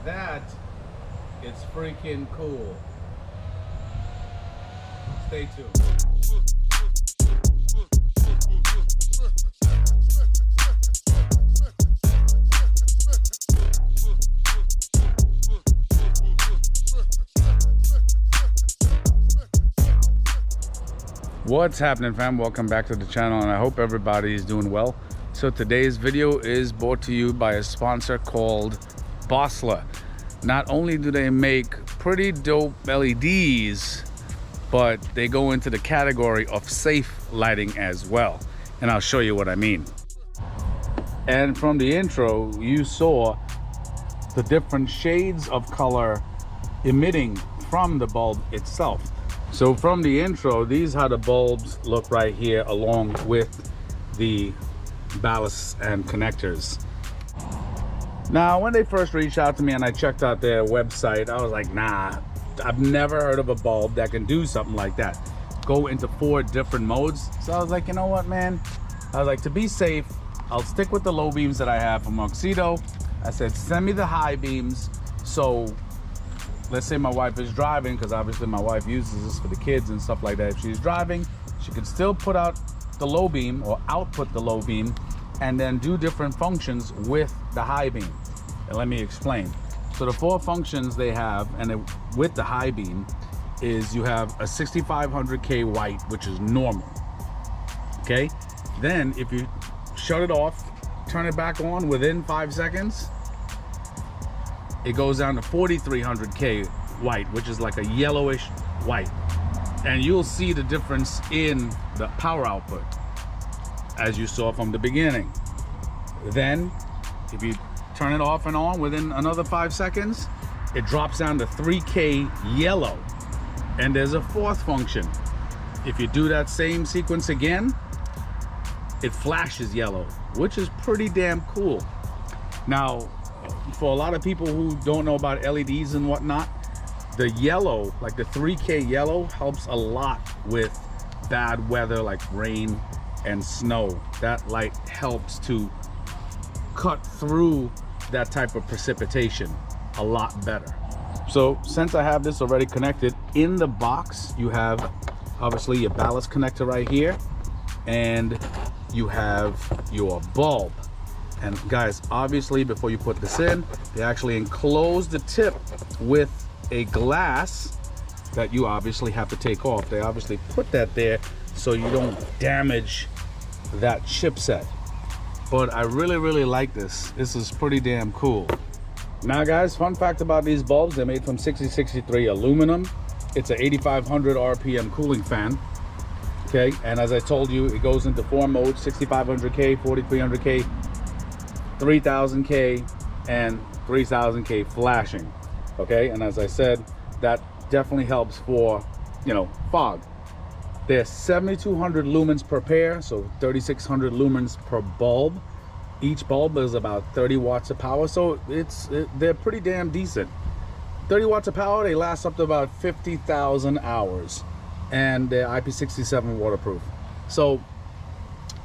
that is freaking cool. Stay tuned. What's happening, fam? Welcome back to the channel, and I hope everybody is doing well. So today's video is brought to you by a sponsor called Boslla. Not only do they make pretty dope LEDs, but they go into the category of safe lighting as well, and I'll show you what I mean. And from the intro, you saw the different shades of color emitting from the bulb itself. So from the intro, these are how the bulbs look right here, along with the ballasts and connectors. Now, when they first reached out to me and I checked out their website, I was like, nah, I've never heard of a bulb that can do something like that. Go into 4 different modes. So I was like, you know what, man? I was like, to be safe, I'll stick with the low beams that I have from Oxido. I said, send me the high beams. So let's say my wife is driving, because obviously my wife uses this for the kids and stuff like that. If she's driving, she can still put out the low beam or output the low beam and then do different functions with the high beam. And let me explain. So the 4 functions they have, and with the high beam, is you have a 6500K white, which is normal. Okay. Then if you shut it off, turn it back on within 5 seconds, it goes down to 4300K white, which is like a yellowish white. And you'll see the difference in the power output, as you saw from the beginning. Then, if you turn it off and on within another 5 seconds, it drops down to 3K yellow. And there's a 4th function. If you do that same sequence again, it flashes yellow, which is pretty damn cool. Now, for a lot of people who don't know about LEDs and whatnot, the yellow, like the 3K yellow, helps a lot with bad weather like rain and snow. That light helps to cut through that type of precipitation a lot better. So since I have this already connected in the box, you have obviously your ballast connector right here, and you have your bulb. And guys, obviously before you put this in, they actually enclose the tip with a glass that you obviously have to take off. They obviously put that there so you don't damage that chipset. But I really like this. This is pretty damn cool. Now guys, fun fact about these bulbs, they're made from 6063 aluminum. It's an 8500 RPM cooling fan. Okay, and as I told you, it goes into 4 modes: 6500K, 4300K, 3000K, and 3000K flashing. Okay, and as I said, that definitely helps for, you know, fog. There's 7200 lumens per pair, so 3600 lumens per bulb. Each bulb is about 30 watts of power, so they're pretty damn decent. 30 watts of power, they last up to about 50,000 hours, and they're IP67 waterproof. So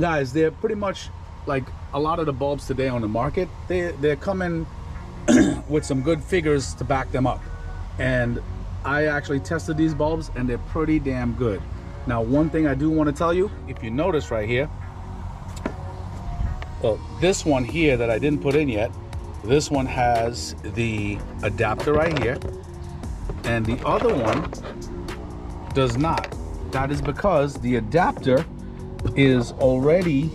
guys, they're pretty much like a lot of the bulbs today on the market. They're coming with some good figures to back them up, and I actually tested these bulbs and they're pretty damn good. Now, one thing I do want to tell you, if you notice right here, well, this one here that I didn't put in yet, this one has the adapter right here, and the other one does not. That is because the adapter is already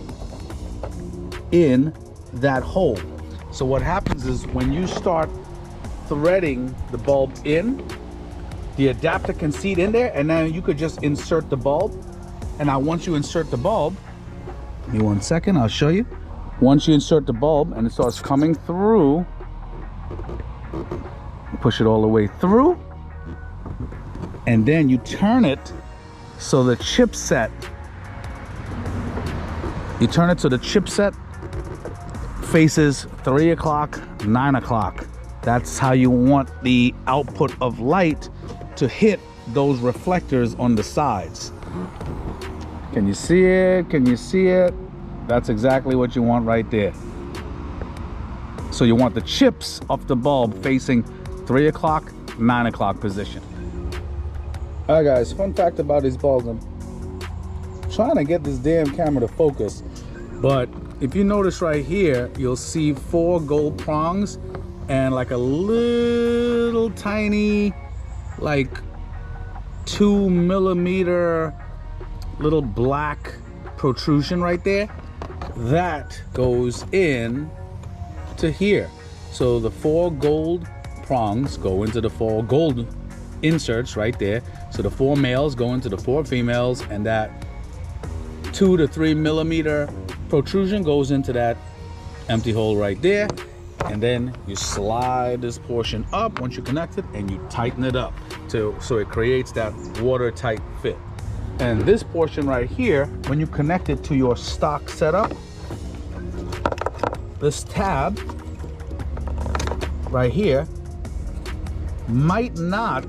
in that hole. So what happens is when you start threading the bulb in, the adapter can seat in there, and then you could just insert the bulb. And now once you insert the bulb, give me 1 second, I'll show you. Once you insert the bulb and it starts coming through, push it all the way through, and then you turn it so the chipset, faces 3 o'clock, 9 o'clock. That's how you want the output of light to hit those reflectors on the sides. Can you see it? Can you see it? That's exactly what you want right there. So you want the chips of the bulb facing 3 o'clock, 9 o'clock position. All right guys, fun fact about these bulbs, I'm trying to get this damn camera to focus, but if you notice right here, you'll see 4 gold prongs and like a little tiny, like 2 millimeter little black protrusion right there. That goes in to here. So the 4 gold prongs go into the 4 gold inserts right there. So the 4 males go into the 4 females, and that 2 to 3 millimeter protrusion goes into that empty hole right there. And then you slide this portion up once you connect it, and you tighten it up so it creates that watertight fit. And this portion right here, when you connect it to your stock setup, this tab right here might not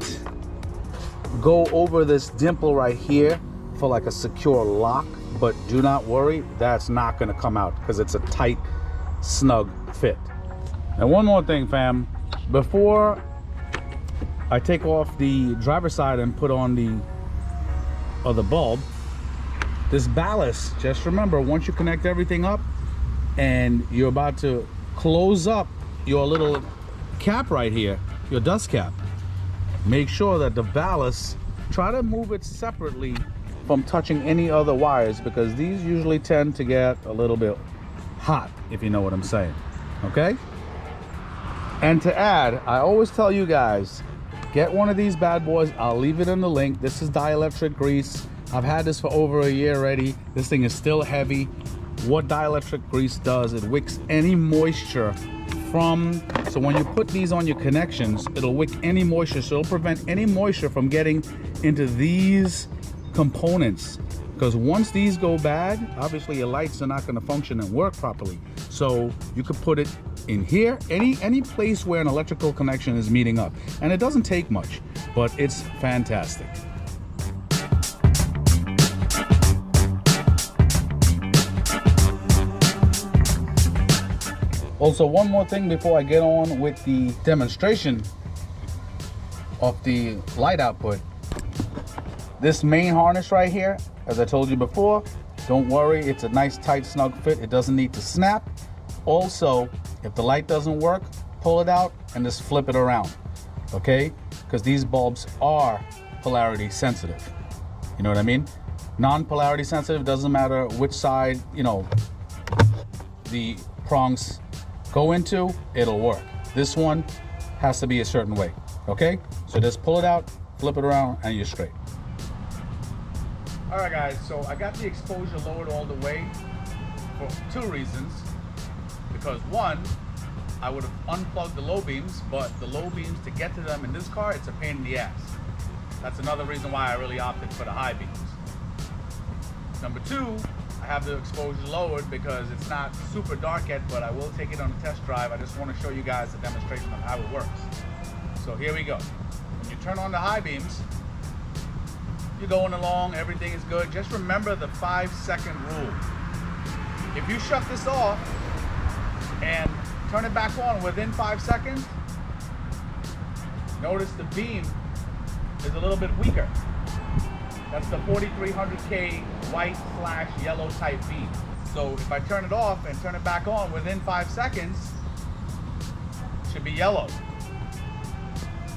go over this dimple right here for like a secure lock, but do not worry, that's not going to come out because it's a tight, snug fit. And one more thing, fam, before I take off the driver's side and put on the other bulb, this ballast, just remember, once you connect everything up and you're about to close up your little cap right here, your dust cap, make sure that the ballast, try to move it separately from touching any other wires, because these usually tend to get a little bit hot, if you know what I'm saying. Okay? And to add, I always tell you guys, get one of these bad boys. I'll leave it in the link. This is dielectric grease. I've had this for over a year already. This thing is still heavy. What dielectric grease does, it wicks any moisture from, so when you put these on your connections, it'll wick any moisture, so it'll prevent any moisture from getting into these components. Because once these go bad, obviously your lights are not going to function and work properly. So you could put it in here, any place where an electrical connection is meeting up, and it doesn't take much, but it's fantastic. Also, one more thing before I get on with the demonstration of the light output. This main harness right here, as I told you before, don't worry, it's a nice tight snug fit. It doesn't need to snap. Also, if the light doesn't work, pull it out and just flip it around, okay? Because these bulbs are polarity sensitive. You know what I mean? Non-polarity sensitive, doesn't matter which side, you know, the prongs go into, it'll work. This one has to be a certain way, okay? So just pull it out, flip it around, and you're straight. All right, guys, so I got the exposure lowered all the way for 2 reasons. Because one, I would have unplugged the low beams, but the low beams, to get to them in this car, it's a pain in the ass. That's another reason why I really opted for the high beams. Number 2, I have the exposure lowered because it's not super dark yet, but I will take it on a test drive. I just want to show you guys a demonstration of how it works. So here we go. When you turn on the high beams, you're going along, everything is good. Just remember the 5-second rule. If you shut this off and turn it back on within 5 seconds, notice the beam is a little bit weaker. That's the 4300K white/yellow type beam. So if I turn it off and turn it back on within 5 seconds, it should be yellow.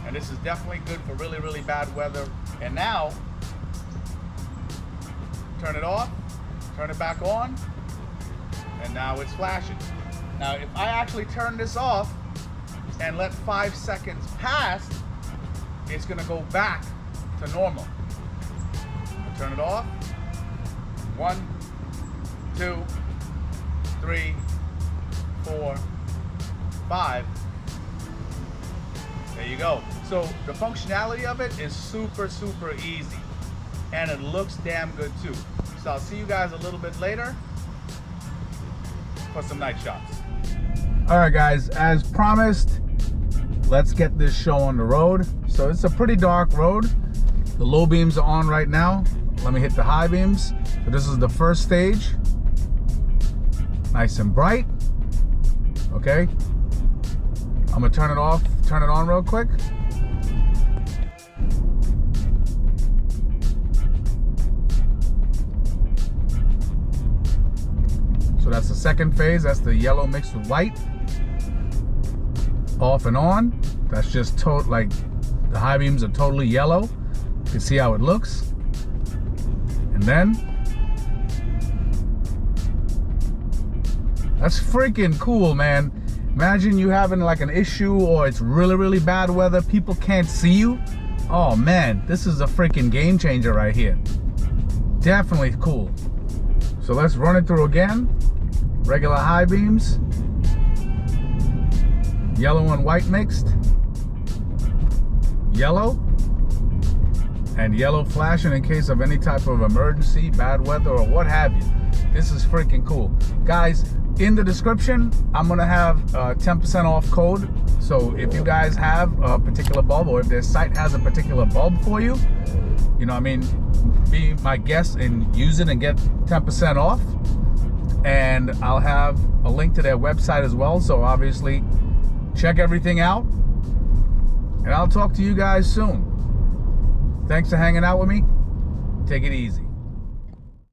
And this is definitely good for really, really bad weather. And now, turn it off, turn it back on, and now it's flashing. Now, if I actually turn this off and let 5 seconds pass, it's gonna go back to normal. I'll turn it off. 1, 2, 3, 4, 5. There you go. So the functionality of it is super, super easy. And it looks damn good too. So I'll see you guys a little bit later for some night shots. All right, guys, as promised, let's get this show on the road. So it's a pretty dark road. The low beams are on right now. Let me hit the high beams. So this is the first stage. Nice and bright. Okay. I'm gonna turn it off, turn it on real quick. So that's the second phase. That's the yellow mixed with white. Off and on. That's just like the high beams are totally yellow. You can see how it looks. And then that's freaking cool, man. Imagine you having like an issue or it's really, really bad weather. People can't see you. Oh man, this is a freaking game changer right here. Definitely cool. So let's run it through again. Regular high beams. Yellow and white mixed. Yellow. And yellow flashing in case of any type of emergency, bad weather, or what have you. This is freaking cool. Guys, in the description, I'm gonna have a 10% off code. So if you guys have a particular bulb, or if their site has a particular bulb for you, you know what I mean, be my guest and use it and get 10% off. And I'll have a link to their website as well. So obviously, check everything out. And I'll talk to you guys soon. Thanks for hanging out with me. Take it easy.